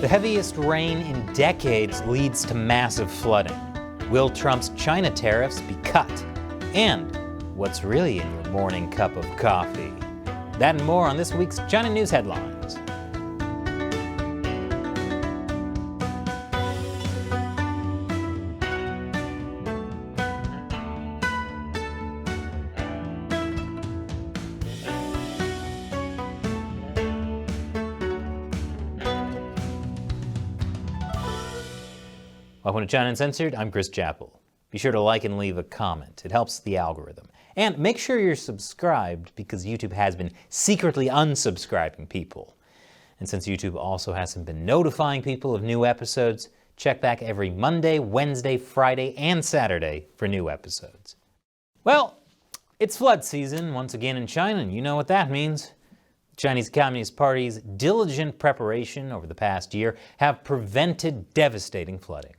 The heaviest rain in decades leads to massive flooding. Will Trump's China tariffs be cut? And what's really in your morning cup of coffee? That and more on this week's China News Headlines. Welcome to China Uncensored. I'm Chris Chappell. Be sure to like and leave a comment. It helps the algorithm. And make sure you're subscribed because YouTube has been secretly unsubscribing people. And since YouTube also hasn't been notifying people of new episodes, check back every Monday, Wednesday, Friday, and Saturday for new episodes. Well, it's flood season once again in China, and you know what that means. The Chinese Communist Party's diligent preparation over the past year have prevented devastating flooding.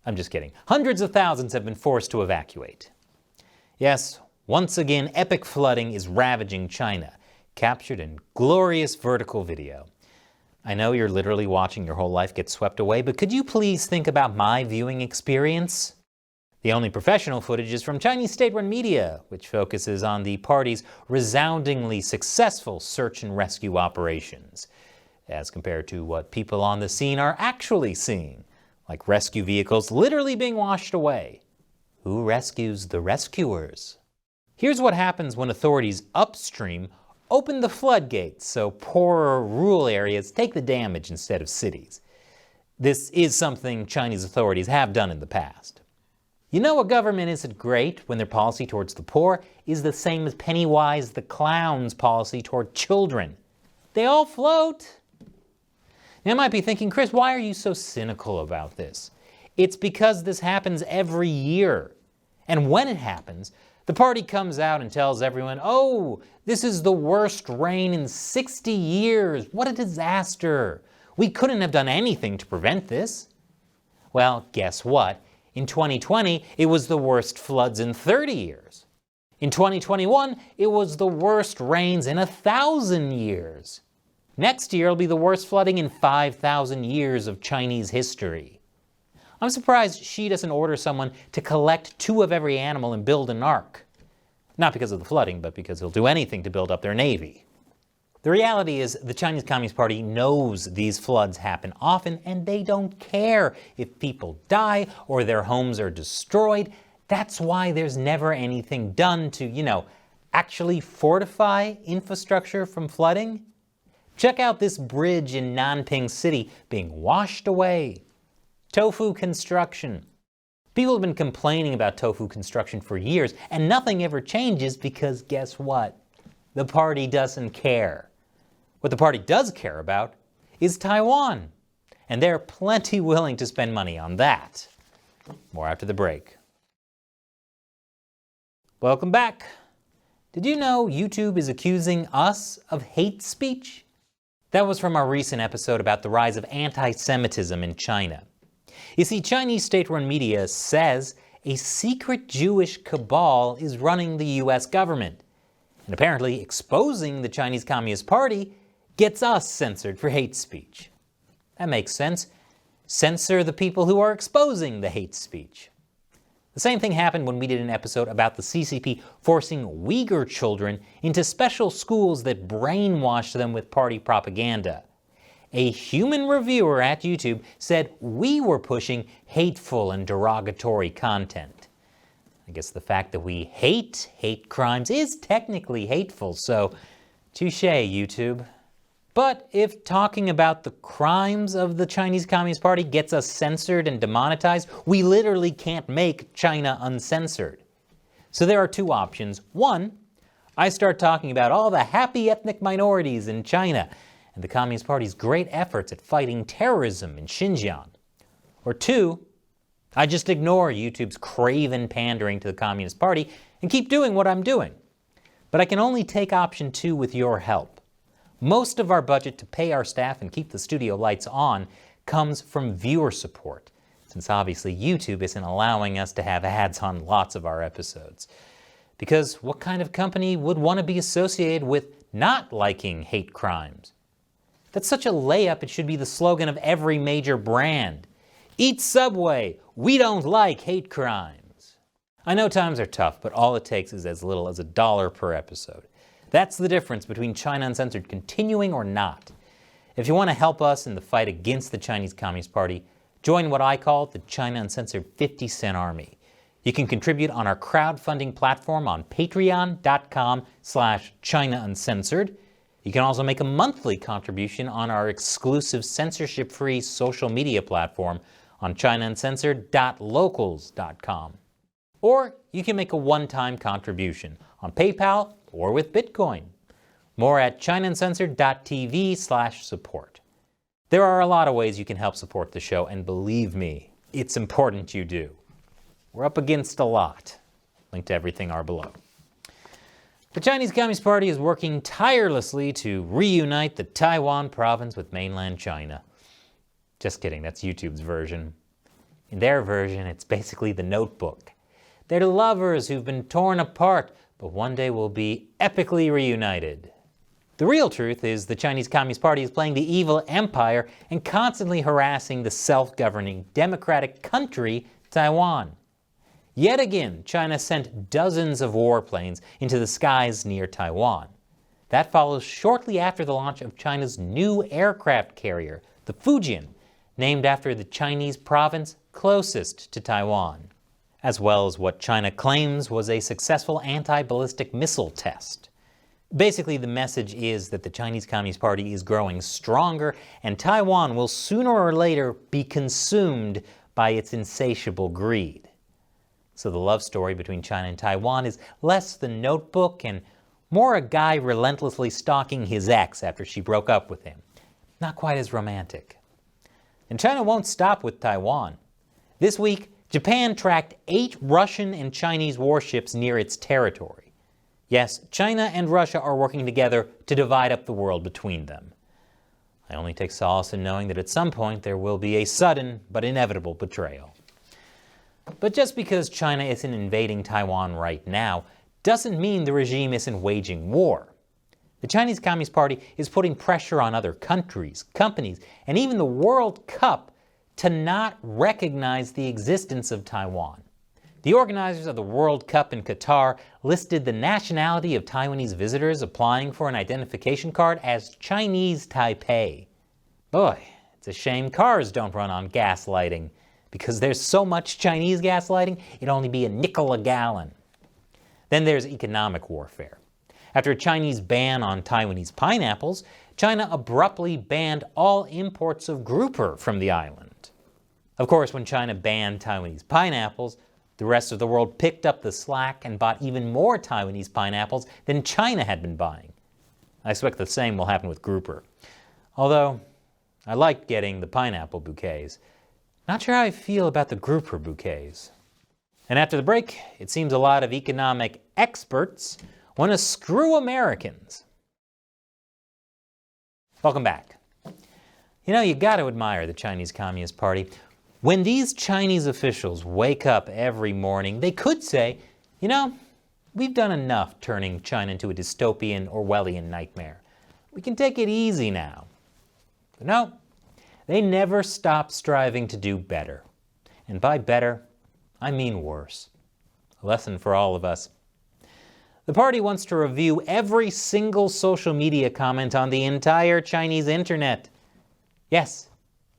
I'm just kidding. Hundreds of thousands have been forced to evacuate. Yes, once again, epic flooding is ravaging China, captured in glorious vertical video. I know you're literally watching your whole life get swept away, but could you please think about my viewing experience? The only professional footage is from Chinese state-run media, which focuses on the party's resoundingly successful search and rescue operations, as compared to what people on the scene are actually seeing, like rescue vehicles literally being washed away. Who rescues the rescuers? Here's what happens when authorities upstream open the floodgates so poorer rural areas take the damage instead of cities. This is something Chinese authorities have done in the past. You know a government isn't great when their policy towards the poor is the same as Pennywise the Clown's policy toward children. They all float. Now, you might be thinking, Chris, why are you so cynical about this? It's because this happens every year. And when it happens, the party comes out and tells everyone, oh, this is the worst rain in 60 years. What a disaster. We couldn't have done anything to prevent this. Well, guess what? In 2020, it was the worst floods in 30 years. In 2021, it was the worst rains in 1,000 years. Next year will be the worst flooding in 5,000 years of Chinese history. I'm surprised Xi doesn't order someone to collect 2 of every animal and build an ark. Not because of the flooding, but because he'll do anything to build up their navy. The reality is the Chinese Communist Party knows these floods happen often, and they don't care if people die or their homes are destroyed. That's why there's never anything done to, actually fortify infrastructure from flooding. Check out this bridge in Nanping City being washed away. Tofu construction. People have been complaining about tofu construction for years, and nothing ever changes because guess what? The party doesn't care. What the party does care about is Taiwan, and they're plenty willing to spend money on that. More after the break. Welcome back. Did you know YouTube is accusing us of hate speech? That was from our recent episode about the rise of anti-Semitism in China. You see, Chinese state-run media says a secret Jewish cabal is running the US government. And apparently exposing the Chinese Communist Party gets us censored for hate speech. That makes sense. Censor the people who are exposing the hate speech. The same thing happened when we did an episode about the CCP forcing Uyghur children into special schools that brainwashed them with party propaganda. A human reviewer at YouTube said we were pushing hateful and derogatory content. I guess the fact that we hate crimes is technically hateful, so touché, YouTube. But if talking about the crimes of the Chinese Communist Party gets us censored and demonetized, we literally can't make China uncensored. So there are 2 options. 1, I start talking about all the happy ethnic minorities in China and the Communist Party's great efforts at fighting terrorism in Xinjiang. Or 2, I just ignore YouTube's craven pandering to the Communist Party and keep doing what I'm doing. But I can only take option 2 with your help. Most of our budget to pay our staff and keep the studio lights on comes from viewer support, since obviously YouTube isn't allowing us to have ads on lots of our episodes. Because what kind of company would want to be associated with not liking hate crimes? That's such a layup, it should be the slogan of every major brand. Eat Subway, we don't like hate crimes. I know times are tough, but all it takes is as little as $1 per episode. That's the difference between China Uncensored continuing or not. If you want to help us in the fight against the Chinese Communist Party, join what I call the China Uncensored 50-cent army. You can contribute on our crowdfunding platform on patreon.com/China Uncensored. You can also make a monthly contribution on our exclusive censorship-free social media platform on ChinaUncensored.locals.com. Or you can make a one-time contribution on PayPal or with Bitcoin. More at ChinaUncensored.tv/support. There are a lot of ways you can help support the show, and believe me, it's important you do. We're up against a lot. Link to everything are below. The Chinese Communist Party is working tirelessly to reunite the Taiwan province with mainland China. Just kidding, that's YouTube's version. In their version, it's basically The Notebook. They're lovers who've been torn apart, but one day will be epically reunited. The real truth is the Chinese Communist Party is playing the evil empire and constantly harassing the self-governing democratic country, Taiwan. Yet again, China sent dozens of warplanes into the skies near Taiwan. That follows shortly after the launch of China's new aircraft carrier, the Fujian, named after the Chinese province closest to Taiwan, as well as what China claims was a successful anti-ballistic missile test. Basically, the message is that the Chinese Communist Party is growing stronger and Taiwan will sooner or later be consumed by its insatiable greed. So the love story between China and Taiwan is less The Notebook and more a guy relentlessly stalking his ex after she broke up with him. Not quite as romantic. And China won't stop with Taiwan. This week, Japan tracked 8 Russian and Chinese warships near its territory. Yes, China and Russia are working together to divide up the world between them. I only take solace in knowing that at some point there will be a sudden but inevitable betrayal. But just because China isn't invading Taiwan right now doesn't mean the regime isn't waging war. The Chinese Communist Party is putting pressure on other countries, companies, and even the World Cup to not recognize the existence of Taiwan. The organizers of the World Cup in Qatar listed the nationality of Taiwanese visitors applying for an identification card as Chinese Taipei. Boy, it's a shame cars don't run on gas lighting, because there's so much Chinese gas lighting, it'd only be $0.05 a gallon. Then there's economic warfare. After a Chinese ban on Taiwanese pineapples, China abruptly banned all imports of grouper from the island. Of course, when China banned Taiwanese pineapples, the rest of the world picked up the slack and bought even more Taiwanese pineapples than China had been buying. I expect the same will happen with grouper. Although, I like getting the pineapple bouquets. Not sure how I feel about the grouper bouquets. And after the break, it seems a lot of economic experts want to screw Americans. Welcome back. You know, you got to admire the Chinese Communist Party. When these Chinese officials wake up every morning, they could say, you know, we've done enough turning China into a dystopian Orwellian nightmare. We can take it easy now. But no, they never stop striving to do better. And by better, I mean worse. A lesson for all of us. The party wants to review every single social media comment on the entire Chinese internet. Yes,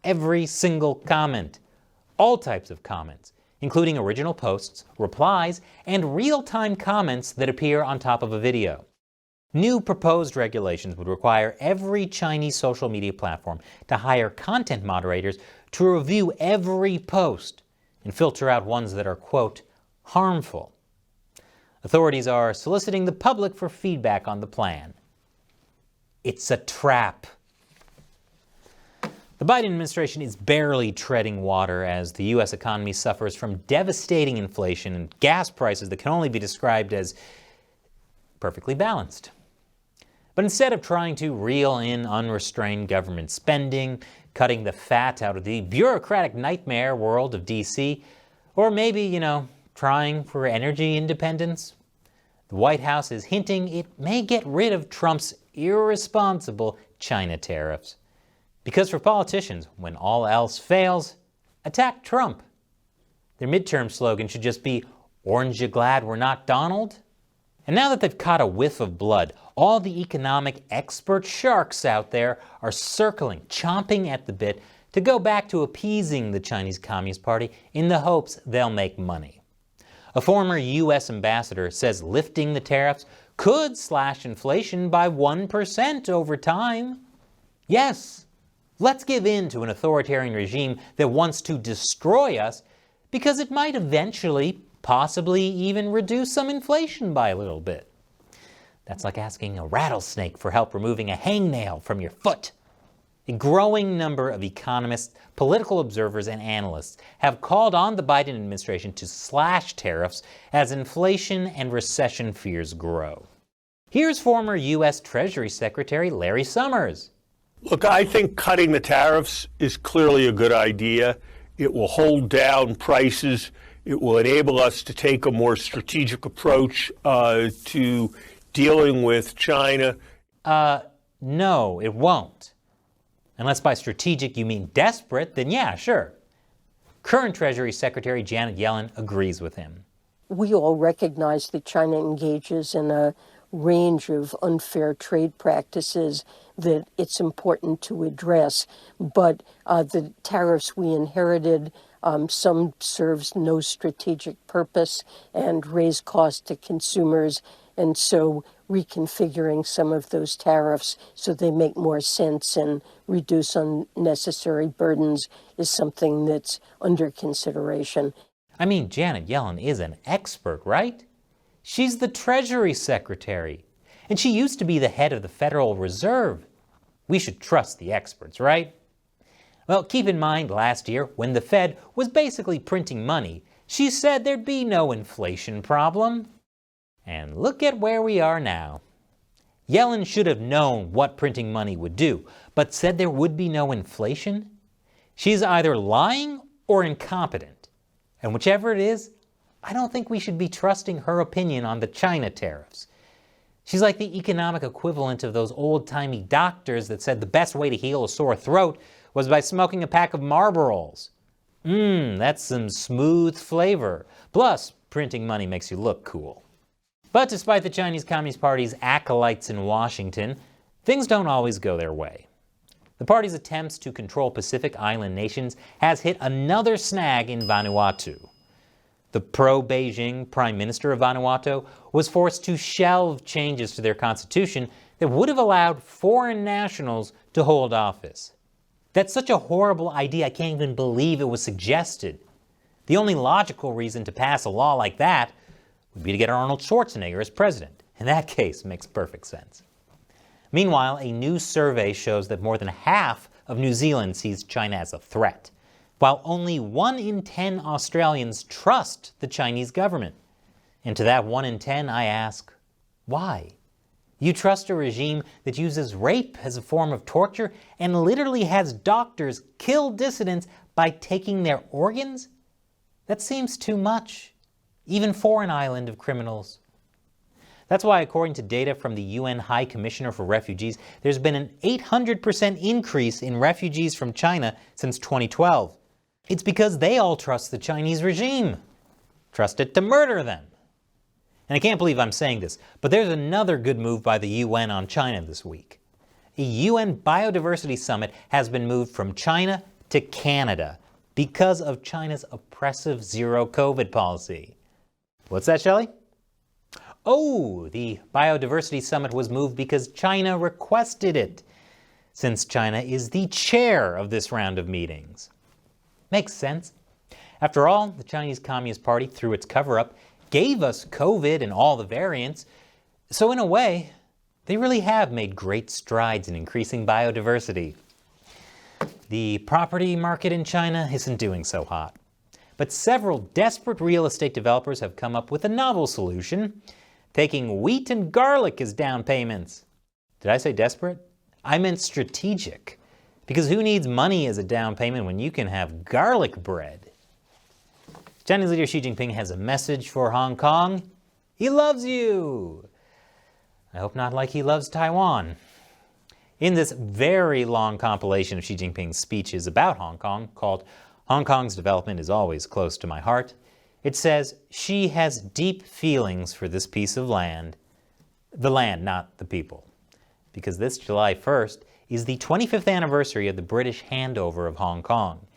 every single comment. All types of comments, including original posts, replies, and real-time comments that appear on top of a video. New proposed regulations would require every Chinese social media platform to hire content moderators to review every post and filter out ones that are, quote, harmful. Authorities are soliciting the public for feedback on the plan. It's a trap. The Biden administration is barely treading water as the U.S. economy suffers from devastating inflation and gas prices that can only be described as perfectly balanced. But instead of trying to reel in unrestrained government spending, cutting the fat out of the bureaucratic nightmare world of D.C., or maybe, trying for energy independence, the White House is hinting it may get rid of Trump's irresponsible China tariffs. Because for politicians, when all else fails, attack Trump. Their midterm slogan should just be, "Orange you glad we're not Donald?" And now that they've caught a whiff of blood, all the economic expert sharks out there are circling, chomping at the bit to go back to appeasing the Chinese Communist Party in the hopes they'll make money. A former U.S. ambassador says lifting the tariffs could slash inflation by 1% over time. Yes, let's give in to an authoritarian regime that wants to destroy us because it might eventually, possibly even reduce some inflation by a little bit. That's like asking a rattlesnake for help removing a hangnail from your foot. A growing number of economists, political observers, and analysts have called on the Biden administration to slash tariffs as inflation and recession fears grow. Here's former U.S. Treasury Secretary Larry Summers. Look, I think cutting the tariffs is clearly a good idea. It will hold down prices. It will enable us to take a more strategic approach to dealing with China. No, it won't. Unless by strategic you mean desperate, then yeah, sure. Current Treasury Secretary Janet Yellen agrees with him. We all recognize that China engages in a range of unfair trade practices that it's important to address, but the tariffs we inherited, some serves no strategic purpose and raise costs to consumers, and so reconfiguring some of those tariffs so they make more sense and reduce unnecessary burdens is something that's under consideration. I mean, Janet Yellen is an expert, right? She's the Treasury Secretary, and she used to be the head of the Federal Reserve. We should trust the experts, right? Well, keep in mind last year, when the Fed was basically printing money, she said there'd be no inflation problem. And look at where we are now. Yellen should have known what printing money would do, but said there would be no inflation? She's either lying or incompetent. And whichever it is, I don't think we should be trusting her opinion on the China tariffs. She's like the economic equivalent of those old-timey doctors that said the best way to heal a sore throat was by smoking a pack of Marlboros. That's some smooth flavor. Plus, printing money makes you look cool. But despite the Chinese Communist Party's acolytes in Washington, things don't always go their way. The party's attempts to control Pacific Island nations has hit another snag in Vanuatu. The pro-Beijing Prime Minister of Vanuatu was forced to shelve changes to their constitution that would have allowed foreign nationals to hold office. That's such a horrible idea, I can't even believe it was suggested. The only logical reason to pass a law like that would be to get Arnold Schwarzenegger as president. In that case, it makes perfect sense. Meanwhile, a new survey shows that more than half of New Zealand sees China as a threat, while only 1 in 10 Australians trust the Chinese government. And to that 1 in 10, I ask, why? You trust a regime that uses rape as a form of torture and literally has doctors kill dissidents by taking their organs? That seems too much, even for an island of criminals. That's why, according to data from the UN High Commissioner for Refugees, there's been an 800% increase in refugees from China since 2012. It's because they all trust the Chinese regime. Trust it to murder them. And I can't believe I'm saying this, but there's another good move by the UN on China this week. A UN Biodiversity Summit has been moved from China to Canada because of China's oppressive zero-COVID policy. What's that, Shelley? Oh, the Biodiversity Summit was moved because China requested it, since China is the chair of this round of meetings. Makes sense. After all, the Chinese Communist Party, through its cover-up, gave us COVID and all the variants, so in a way, they really have made great strides in increasing biodiversity. The property market in China isn't doing so hot. But several desperate real estate developers have come up with a novel solution, taking wheat and garlic as down payments. Did I say desperate? I meant strategic, because who needs money as a down payment when you can have garlic bread? Chinese leader Xi Jinping has a message for Hong Kong. He loves you! I hope not like he loves Taiwan. In this very long compilation of Xi Jinping's speeches about Hong Kong, called Hong Kong's Development is Always Close to My Heart, it says Xi has deep feelings for this piece of land, the land, not the people, because this July 1st is the 25th anniversary of the British handover of Hong Kong.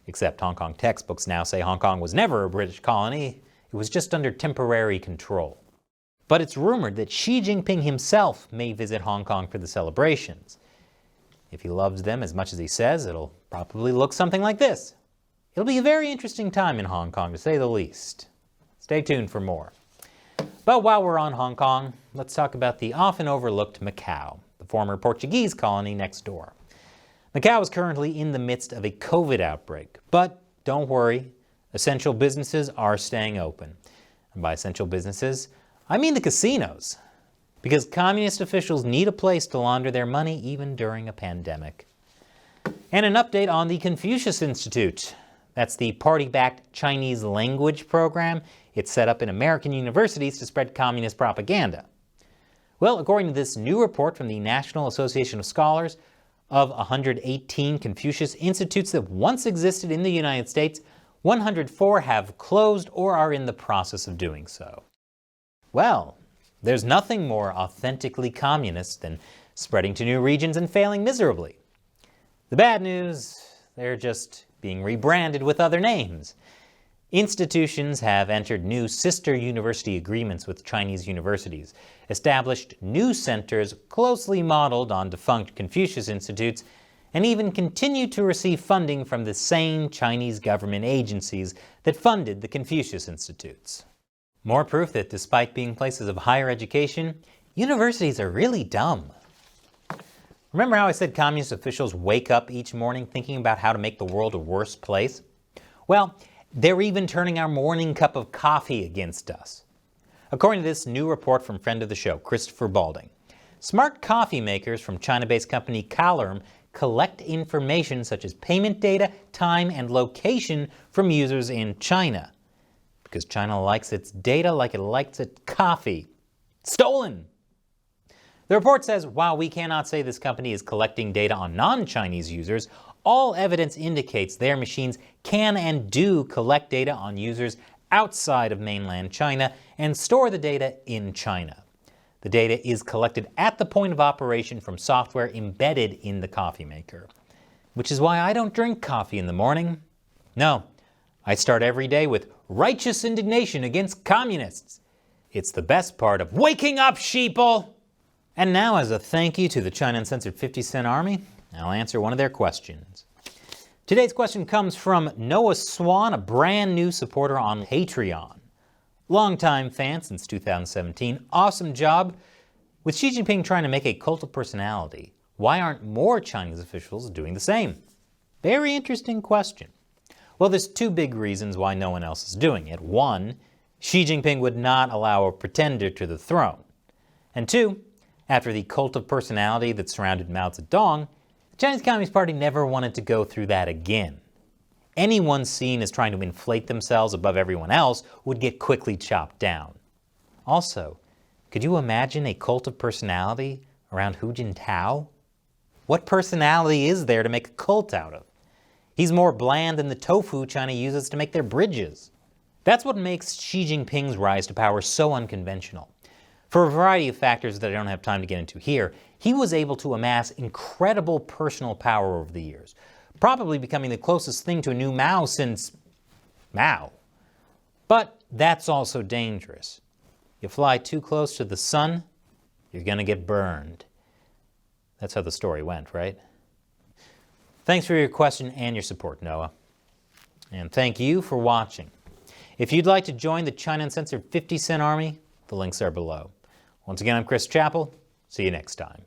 Except Hong Kong textbooks now say Hong Kong was never a British colony, it was just under temporary control. But it's rumored that Xi Jinping himself may visit Hong Kong for the celebrations. If he loves them as much as he says, it'll probably look something like this. It'll be a very interesting time in Hong Kong, to say the least. Stay tuned for more. But while we're on Hong Kong, let's talk about the often overlooked Macau, the former Portuguese colony next door. Macau is currently in the midst of a COVID outbreak, but don't worry, essential businesses are staying open. And by essential businesses, I mean the casinos, because communist officials need a place to launder their money even during a pandemic. And an update on the Confucius Institute. That's the party-backed Chinese language program. It's set up in American universities to spread communist propaganda. Well, according to this new report from the National Association of Scholars, of 118 Confucius Institutes that once existed in the United States, 104 have closed or are in the process of doing so. Well, there's nothing more authentically communist than spreading to new regions and failing miserably. The bad news, they're just being rebranded with other names. Institutions have entered new sister university agreements with Chinese universities, established new centers closely modeled on defunct Confucius Institutes, and even continue to receive funding from the same Chinese government agencies that funded the Confucius Institutes. More proof that despite being places of higher education, universities are really dumb. Remember how I said communist officials wake up each morning thinking about how to make the world a worse place? Well, they're even turning our morning cup of coffee against us. According to this new report from friend of the show, Christopher Balding, smart coffee makers from China-based company Calerm collect information such as payment data, time, and location from users in China. Because China likes its data like it likes its coffee. Stolen! The report says while we cannot say this company is collecting data on non-Chinese users, all evidence indicates their machines can and do collect data on users outside of mainland China and store the data in China. The data is collected at the point of operation from software embedded in the coffee maker. Which is why I don't drink coffee in the morning. No, I start every day with righteous indignation against communists. It's the best part of waking up, sheeple! And now, as a thank you to the China Uncensored 50-Cent Army, I'll answer one of their questions. Today's question comes from Noah Swan, a brand new supporter on Patreon. Longtime fan since 2017, awesome job. With Xi Jinping trying to make a cult of personality, why aren't more Chinese officials doing the same? Very interesting question. Well, there's two big reasons why no one else is doing it. One, Xi Jinping would not allow a pretender to the throne. And two, after the cult of personality that surrounded Mao Zedong, the Chinese Communist Party never wanted to go through that again. Anyone seen as trying to inflate themselves above everyone else would get quickly chopped down. Also, could you imagine a cult of personality around Hu Jintao? What personality is there to make a cult out of? He's more bland than the tofu China uses to make their bridges. That's what makes Xi Jinping's rise to power so unconventional. For a variety of factors that I don't have time to get into here, he was able to amass incredible personal power over the years, probably becoming the closest thing to a new Mao since Mao. But that's also dangerous. You fly too close to the sun, you're going to get burned. That's how the story went, right? Thanks for your question and your support, Noah. And thank you for watching. If you'd like to join the China Uncensored 50-Cent Army, the links are below. Once again, I'm Chris Chappell. See you next time.